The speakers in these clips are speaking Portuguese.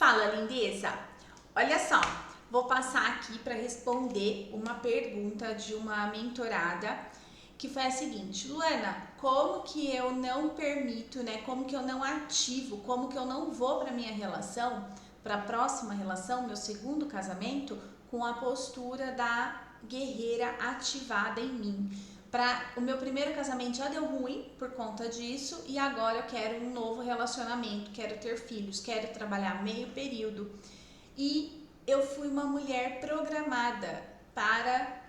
Fala, lindeza! Olha só, vou passar aqui para responder uma pergunta de uma mentorada que foi a seguinte: Luana, como que eu não permito, né? Como que eu não ativo, como que eu não vou para minha relação, para a próxima relação, meu segundo casamento, com a postura da guerreira ativada em mim? O meu primeiro casamento já deu ruim por conta disso e agora eu quero um novo relacionamento, quero ter filhos, quero trabalhar meio período. E eu fui uma mulher programada para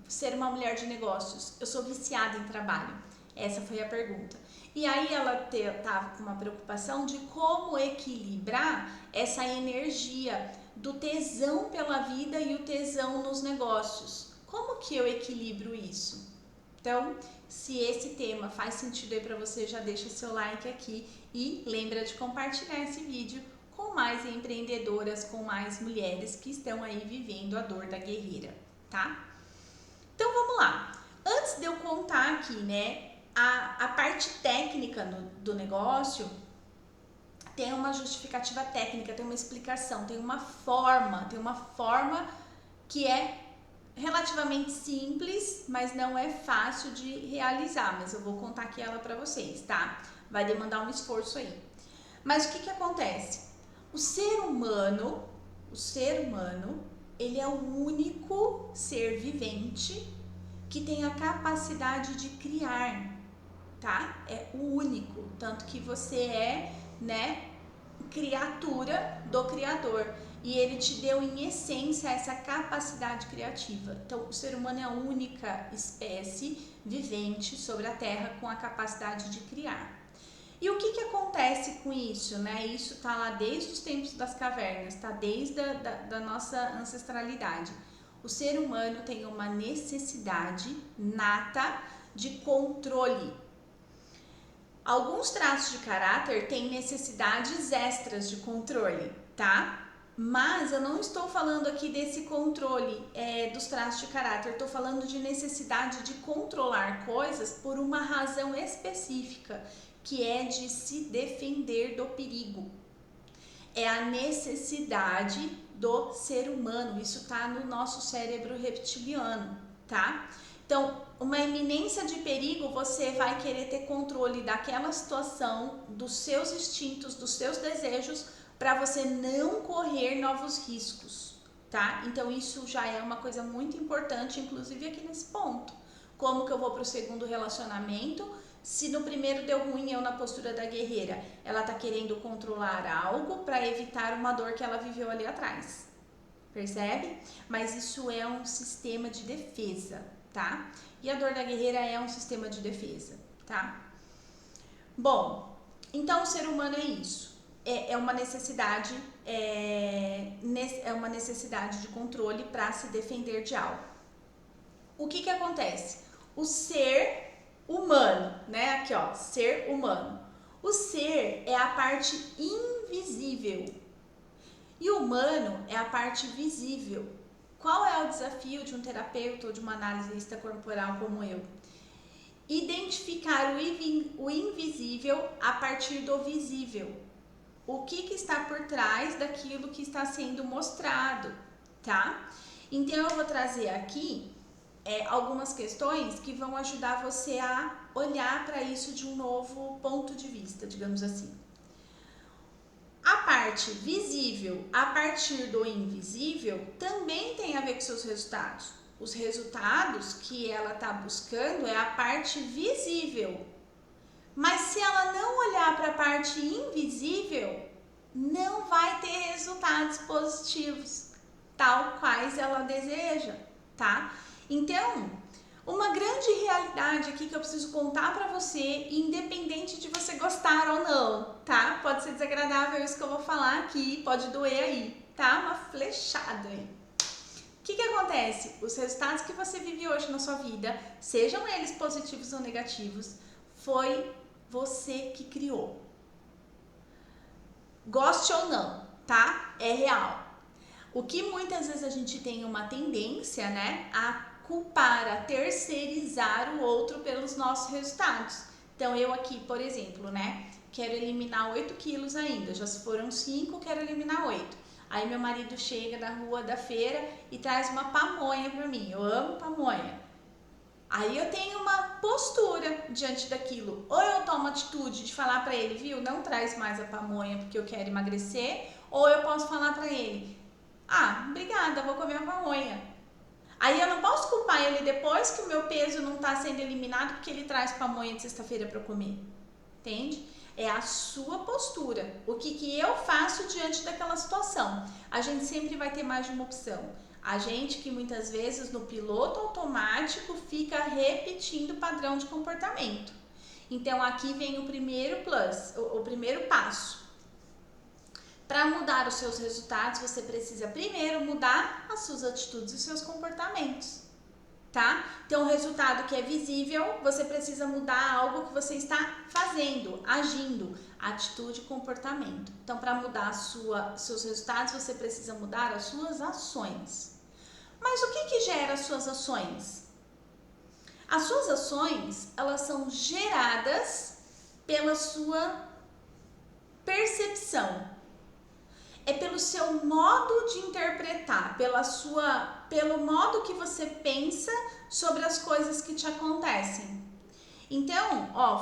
ser uma mulher de negócios. Eu sou viciada em trabalho. Essa foi a pergunta. E aí ela estava com uma preocupação de como equilibrar essa energia do tesão pela vida e o tesão nos negócios. Como que eu equilibro isso? Então, se esse tema faz sentido aí para você, já deixa seu like aqui e lembra de compartilhar esse vídeo com mais empreendedoras, com mais mulheres que estão aí vivendo a dor da guerreira, tá? Então vamos lá. Antes de eu contar aqui, né, a parte técnica do negócio, tem uma justificativa técnica, tem uma explicação, tem uma forma que é relativamente simples, mas não é fácil de realizar, mas eu vou contar aqui ela para vocês, tá? Vai demandar um esforço aí. Mas o que acontece? O ser humano, ele é o único ser vivente que tem a capacidade de criar, tá? É o único, tanto que você é, né, criatura do Criador. E ele te deu em essência essa capacidade criativa. Então, o ser humano é a única espécie vivente sobre a Terra com a capacidade de criar. E o que acontece com isso, né? Isso está lá desde os tempos das cavernas, tá? Desde da nossa ancestralidade. O ser humano tem uma necessidade nata de controle. Alguns traços de caráter têm necessidades extras de controle, tá? Mas eu não estou falando aqui desse controle dos traços de caráter, estou falando de necessidade de controlar coisas por uma razão específica, que é de se defender do perigo. É a necessidade do ser humano, isso está no nosso cérebro reptiliano, tá? Então, uma iminência de perigo, você vai querer ter controle daquela situação, dos seus instintos, dos seus desejos, para você não correr novos riscos, tá? Então, isso já é uma coisa muito importante, inclusive aqui nesse ponto. Como que eu vou para o segundo relacionamento? Se no primeiro deu ruim, eu na postura da guerreira, ela tá querendo controlar algo para evitar uma dor que ela viveu ali atrás. Percebe? Mas isso é um sistema de defesa, tá? E a dor da guerreira é um sistema de defesa, tá? Bom, então o ser humano é isso. É uma necessidade, uma necessidade de controle para se defender de algo. O que acontece? O ser humano, né? Aqui, ó, ser humano. O ser é a parte invisível e o humano é a parte visível. Qual é o desafio de um terapeuta ou de uma analista corporal como eu? Identificar o invisível a partir do visível. O que está por trás daquilo que está sendo mostrado, tá? Então eu vou trazer aqui algumas questões que vão ajudar você a olhar para isso de um novo ponto de vista, digamos assim. A parte visível a partir do invisível também tem a ver com seus resultados. Os resultados que ela está buscando é a parte visível. Mas se ela não olhar para a parte invisível, não vai ter resultados positivos, tal quais ela deseja, tá? Então, uma grande realidade aqui que eu preciso contar pra você, independente de você gostar ou não, tá? Pode ser desagradável isso que eu vou falar aqui, pode doer aí, tá? Uma flechada aí. O que acontece? Os resultados que você vive hoje na sua vida, sejam eles positivos ou negativos, foi você que criou. Goste ou não, tá? É real. O que muitas vezes a gente tem uma tendência, né, a culpar, a terceirizar o outro pelos nossos resultados. Então eu aqui, por exemplo, né, quero eliminar 8 quilos ainda, já se foram 5, quero eliminar 8. Aí meu marido chega da rua, da feira e traz uma pamonha pra mim, eu amo pamonha. Aí eu tenho uma postura diante daquilo, ou eu tomo atitude de falar pra ele, viu, não traz mais a pamonha porque eu quero emagrecer, ou eu posso falar pra ele, ah, obrigada, vou comer a pamonha. Aí eu não posso culpar ele depois que o meu peso não está sendo eliminado porque ele traz pamonha de sexta-feira para eu comer. Entende? É a sua postura. O que eu faço diante daquela situação? A gente sempre vai ter mais de uma opção. A gente que muitas vezes no piloto automático fica repetindo o padrão de comportamento. Então aqui vem o primeiro o primeiro passo. Para mudar os seus resultados, você precisa primeiro mudar as suas atitudes e os seus comportamentos, tá? Então, o resultado que é visível, você precisa mudar algo que você está fazendo, agindo, atitude e comportamento. Então, para mudar seus resultados, você precisa mudar as suas ações. Mas o que gera as suas ações? As suas ações, elas são geradas pela sua percepção. É pelo seu modo de interpretar, pelo modo que você pensa sobre as coisas que te acontecem. Então, ó,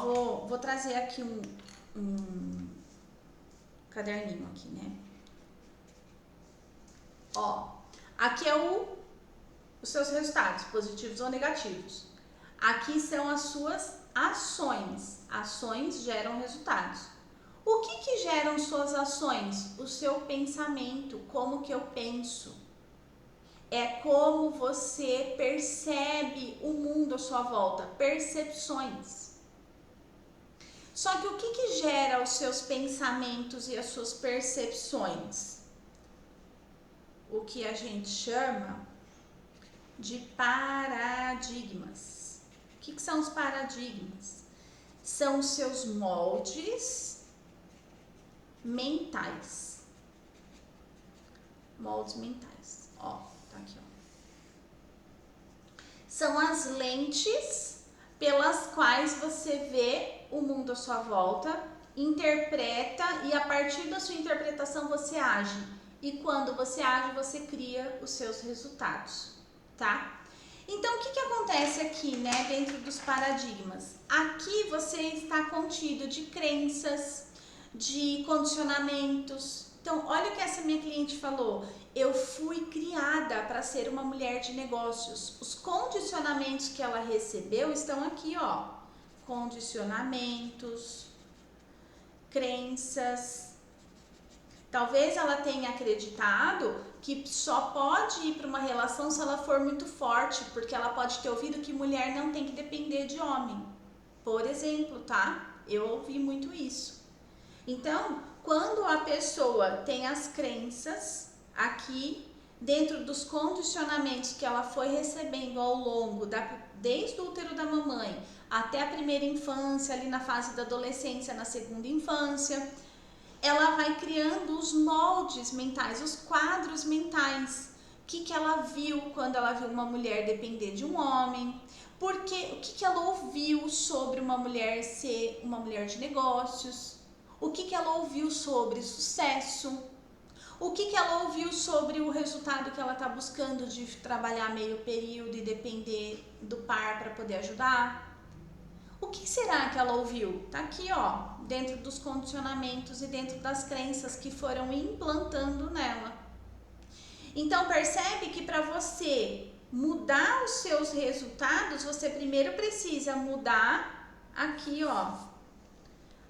vou trazer aqui um caderninho aqui, né? Ó, aqui é os seus resultados, positivos ou negativos. Aqui são as suas ações. Ações geram resultados. O que geram suas ações? O seu pensamento, como que eu penso. É como você percebe o mundo à sua volta, percepções. Só que o que gera os seus pensamentos e as suas percepções? O que a gente chama de paradigmas. O que são os paradigmas? São os seus moldes mentais. Moldes mentais. Ó, tá aqui, ó. São as lentes pelas quais você vê o mundo à sua volta, interpreta e a partir da sua interpretação você age. E quando você age, você cria os seus resultados, tá? Então, o que acontece aqui, né, dentro dos paradigmas? Aqui você está contido de crenças, de condicionamentos. Então, olha o que essa minha cliente falou. Eu fui criada para ser uma mulher de negócios. Os condicionamentos que ela recebeu estão aqui, ó. Condicionamentos, crenças. Talvez ela tenha acreditado que só pode ir para uma relação se ela for muito forte, porque ela pode ter ouvido que mulher não tem que depender de homem. Por exemplo, tá? Eu ouvi muito isso. Então, quando a pessoa tem as crenças aqui, dentro dos condicionamentos que ela foi recebendo ao longo, desde o útero da mamãe até a primeira infância, ali na fase da adolescência, na segunda infância, ela vai criando os moldes mentais, os quadros mentais. O que ela viu quando ela viu uma mulher depender de um homem? Porque o que ela ouviu sobre uma mulher ser uma mulher de negócios? O que ela ouviu sobre sucesso? O que ela ouviu sobre o resultado que ela está buscando de trabalhar meio período e depender do par para poder ajudar? O que será que ela ouviu? Tá aqui, ó, dentro dos condicionamentos e dentro das crenças que foram implantando nela. Então percebe que para você mudar os seus resultados, você primeiro precisa mudar aqui, ó,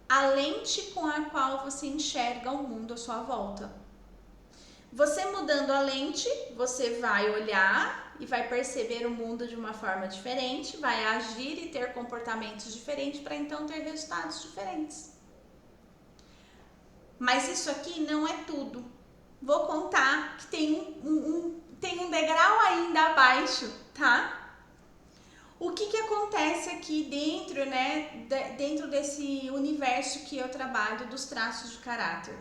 a lente com a qual você enxerga o mundo à sua volta. Você mudando a lente, você vai olhar e vai perceber o mundo de uma forma diferente, vai agir e ter comportamentos diferentes para então ter resultados diferentes. Mas isso aqui não é tudo. Vou contar que tem um degrau ainda abaixo, tá? O que acontece aqui dentro, né, dentro desse universo que eu trabalho dos traços de caráter?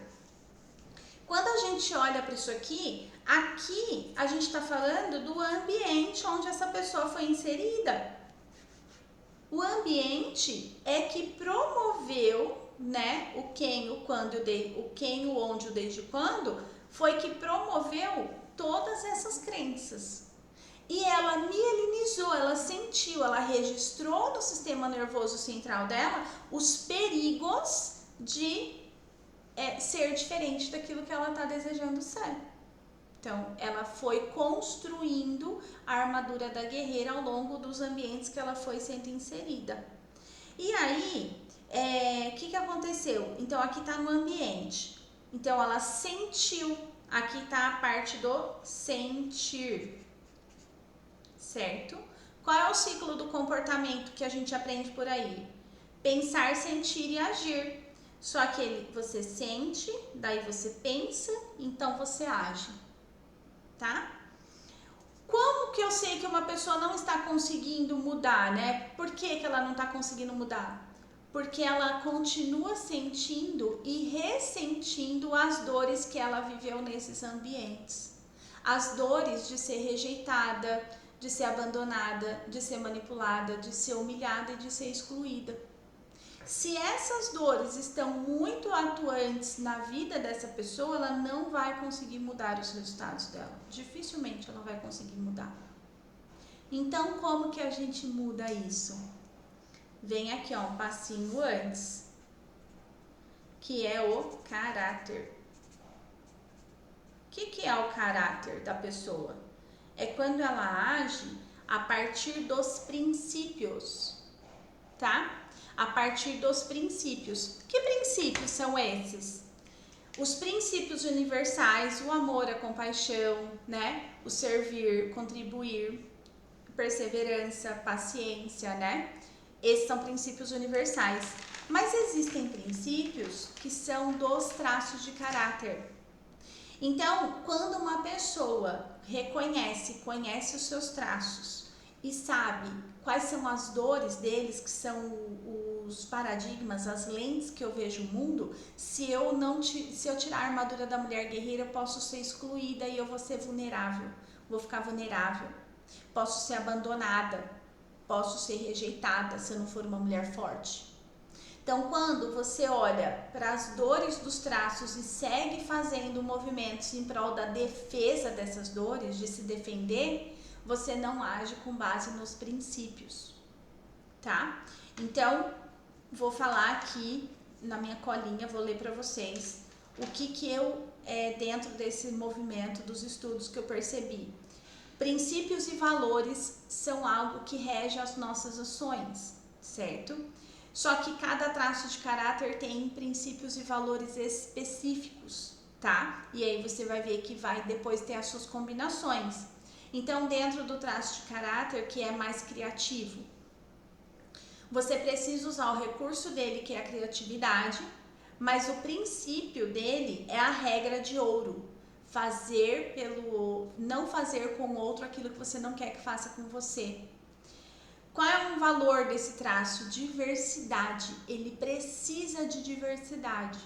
Quando a gente olha para isso aqui a gente está falando do ambiente onde essa pessoa foi inserida. O ambiente é que promoveu, né, o quem, o quando, o quem, o onde, o desde quando, foi que promoveu todas essas crenças. E ela mielinizou, ela sentiu, ela registrou no sistema nervoso central dela os perigos de ser diferente daquilo que ela está desejando ser. Então, ela foi construindo a armadura da guerreira ao longo dos ambientes que ela foi sendo inserida. E aí, o que aconteceu? Então, aqui está no ambiente. Então, ela sentiu. Aqui está a parte do sentir. Certo? Qual é o ciclo do comportamento que a gente aprende por aí? Pensar, sentir e agir. Só que você sente, daí você pensa, então você age. Tá? Como que eu sei que uma pessoa não está conseguindo mudar, né? Por que ela não está conseguindo mudar? Porque ela continua sentindo e ressentindo as dores que ela viveu nesses ambientes. As dores de ser rejeitada, de ser abandonada, de ser manipulada, de ser humilhada e de ser excluída. Se essas dores estão muito atuantes na vida dessa pessoa, ela não vai conseguir mudar os resultados dela. Dificilmente ela vai conseguir mudar. Então, como que a gente muda isso? Vem aqui, ó, um passinho antes, que é o caráter. O que é o caráter da pessoa? É quando ela age a partir dos princípios, tá? A partir dos princípios. Que princípios são esses? Os princípios universais, o amor, a compaixão, né? O servir, contribuir, perseverança, paciência, né? Esses são princípios universais. Mas existem princípios que são dos traços de caráter. Então, quando uma pessoa conhece os seus traços e sabe quais são as dores deles, que são os paradigmas, as lentes que eu vejo o mundo, se eu tirar a armadura da mulher guerreira, eu posso ser excluída e eu vou ser vulnerável, vou ficar vulnerável, posso ser abandonada, posso ser rejeitada se eu não for uma mulher forte. Então, quando você olha para as dores dos traços e segue fazendo movimentos em prol da defesa dessas dores, de se defender, você não age com base nos princípios, tá? Então, vou falar aqui na minha colinha, vou ler para vocês o que eu, dentro desse movimento dos estudos que eu percebi. Princípios e valores são algo que rege as nossas ações, certo? Só que cada traço de caráter tem princípios e valores específicos, tá? E aí você vai ver que vai depois ter as suas combinações. Então, dentro do traço de caráter, que é mais criativo, você precisa usar o recurso dele, que é a criatividade, mas o princípio dele é a regra de ouro. Não fazer com o outro aquilo que você não quer que faça com você. Qual é o valor desse traço? Diversidade. Ele precisa de diversidade.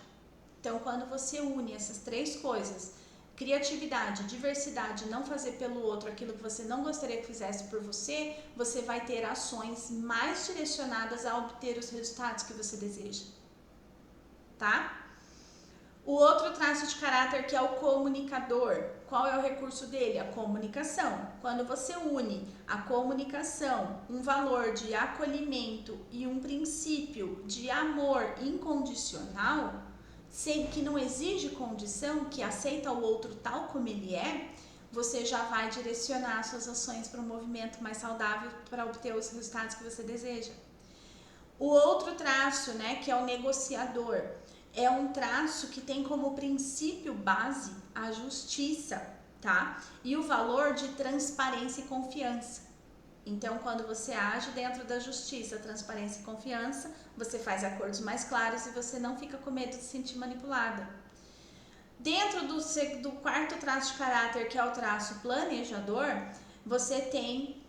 Então, quando você une essas três coisas, criatividade, diversidade, não fazer pelo outro aquilo que você não gostaria que fizesse por você, você vai ter ações mais direcionadas a obter os resultados que você deseja. Tá? O outro traço de caráter, que é o comunicador, qual é o recurso dele? A comunicação. Quando você une a comunicação, um valor de acolhimento e um princípio de amor incondicional, que não exige condição, que aceita o outro tal como ele é, você já vai direcionar suas ações para um movimento mais saudável para obter os resultados que você deseja. O outro traço, né, que é o negociador, é um traço que tem como princípio base a justiça, tá? E o valor de transparência e confiança. Então, quando você age dentro da justiça, transparência e confiança, você faz acordos mais claros e você não fica com medo de se sentir manipulada. Dentro do quarto traço de caráter, que é o traço planejador, você tem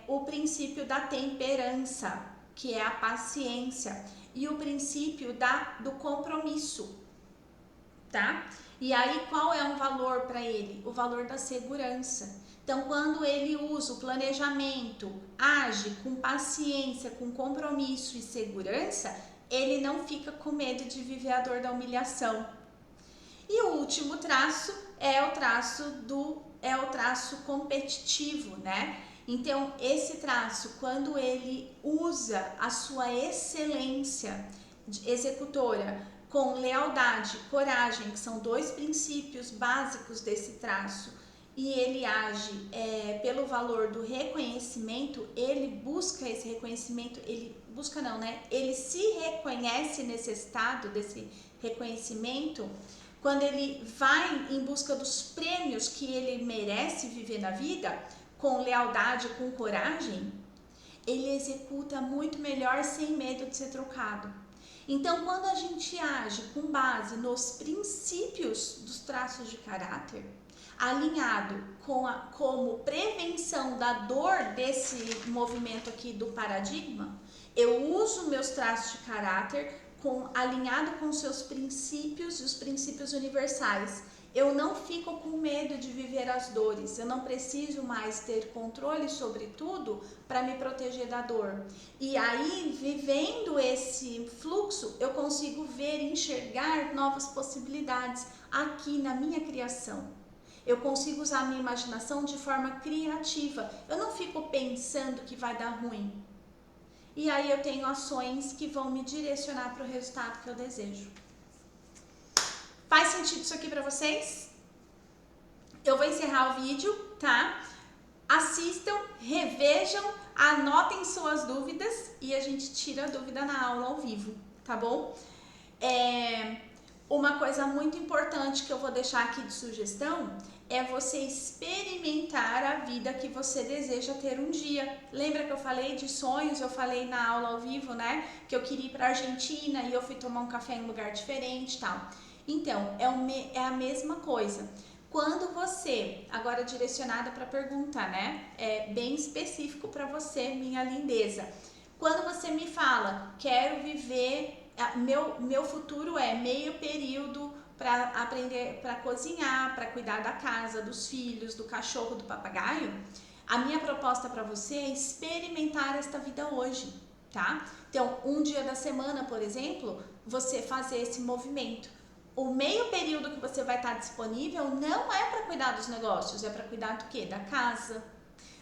o princípio da temperança, que é a paciência, e o princípio do compromisso, tá? E aí, qual é o valor para ele? O valor da segurança. Então, quando ele usa o planejamento, age com paciência, com compromisso e segurança, ele não fica com medo de viver a dor da humilhação. E o último traço é o traço competitivo, né? Então, esse traço, quando ele usa a sua excelência executora com lealdade, coragem, que são 2 princípios básicos desse traço, e ele age pelo valor do reconhecimento, ele busca esse reconhecimento, ele se reconhece necessitado desse reconhecimento. Quando ele vai em busca dos prêmios que ele merece viver na vida, com lealdade, com coragem, ele executa muito melhor sem medo de ser trocado. Então, quando a gente age com base nos princípios dos traços de caráter, alinhado como prevenção da dor desse movimento aqui do paradigma, eu uso meus traços de caráter alinhado com seus princípios e os princípios universais. Eu não fico com medo de viver as dores, eu não preciso mais ter controle sobre tudo para me proteger da dor. E aí, vivendo esse fluxo, eu consigo ver e enxergar novas possibilidades aqui na minha criação. Eu consigo usar a minha imaginação de forma criativa. Eu não fico pensando que vai dar ruim. E aí eu tenho ações que vão me direcionar para o resultado que eu desejo. Faz sentido isso aqui para vocês? Eu vou encerrar o vídeo, tá? Assistam, revejam, anotem suas dúvidas e a gente tira a dúvida na aula ao vivo, tá bom? Uma coisa muito importante que eu vou deixar aqui de sugestão é você experimentar a vida que você deseja ter um dia. Lembra que eu falei de sonhos? Eu falei na aula ao vivo, né? Que eu queria ir para a Argentina e eu fui tomar um café em um lugar diferente e tal. Então, é a mesma coisa. Quando você, agora direcionada para a pergunta, né? É bem específico para você, minha lindeza. Quando você me fala, quero viver, meu futuro é meio período para aprender, para cozinhar, para cuidar da casa, dos filhos, do cachorro, do papagaio, a minha proposta para você é experimentar esta vida hoje, tá? Então, um dia da semana, por exemplo, você fazer esse movimento. O meio período que você vai estar disponível não é para cuidar dos negócios, é para cuidar do quê? Da casa,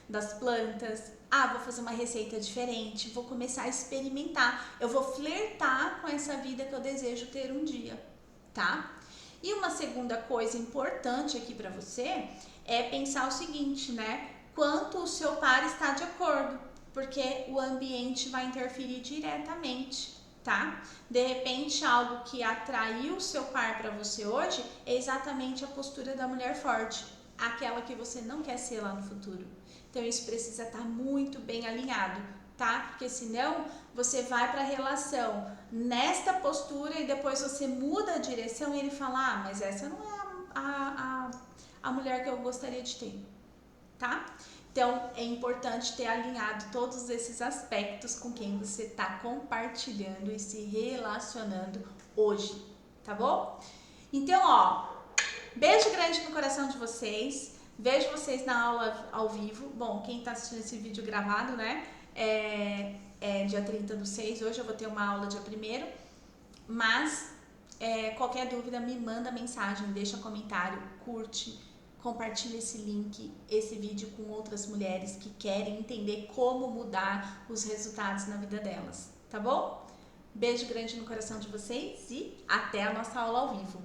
das plantas. Vou fazer uma receita diferente, vou começar a experimentar, eu vou flertar com essa vida que eu desejo ter um dia, tá? E uma segunda coisa importante aqui para você é pensar o seguinte, né? Quanto o seu par está de acordo, porque o ambiente vai interferir diretamente, tá? De repente, algo que atraiu o seu par para você hoje é exatamente a postura da mulher forte, aquela que você não quer ser lá no futuro. Então, isso precisa estar muito bem alinhado, tá? Porque senão você vai para a relação nesta postura e depois você muda a direção e ele fala, mas essa não é a mulher que eu gostaria de ter, tá? Então, é importante ter alinhado todos esses aspectos com quem você está compartilhando e se relacionando hoje, tá bom? Então, beijo grande no coração de vocês. Vejo vocês na aula ao vivo. Bom, quem está assistindo esse vídeo gravado, né? É dia 30/6. Hoje eu vou ter uma aula dia 1º. Mas, qualquer dúvida, me manda mensagem, deixa comentário, curte, compartilha esse link, esse vídeo com outras mulheres que querem entender como mudar os resultados na vida delas, tá bom? Beijo grande no coração de vocês e até a nossa aula ao vivo.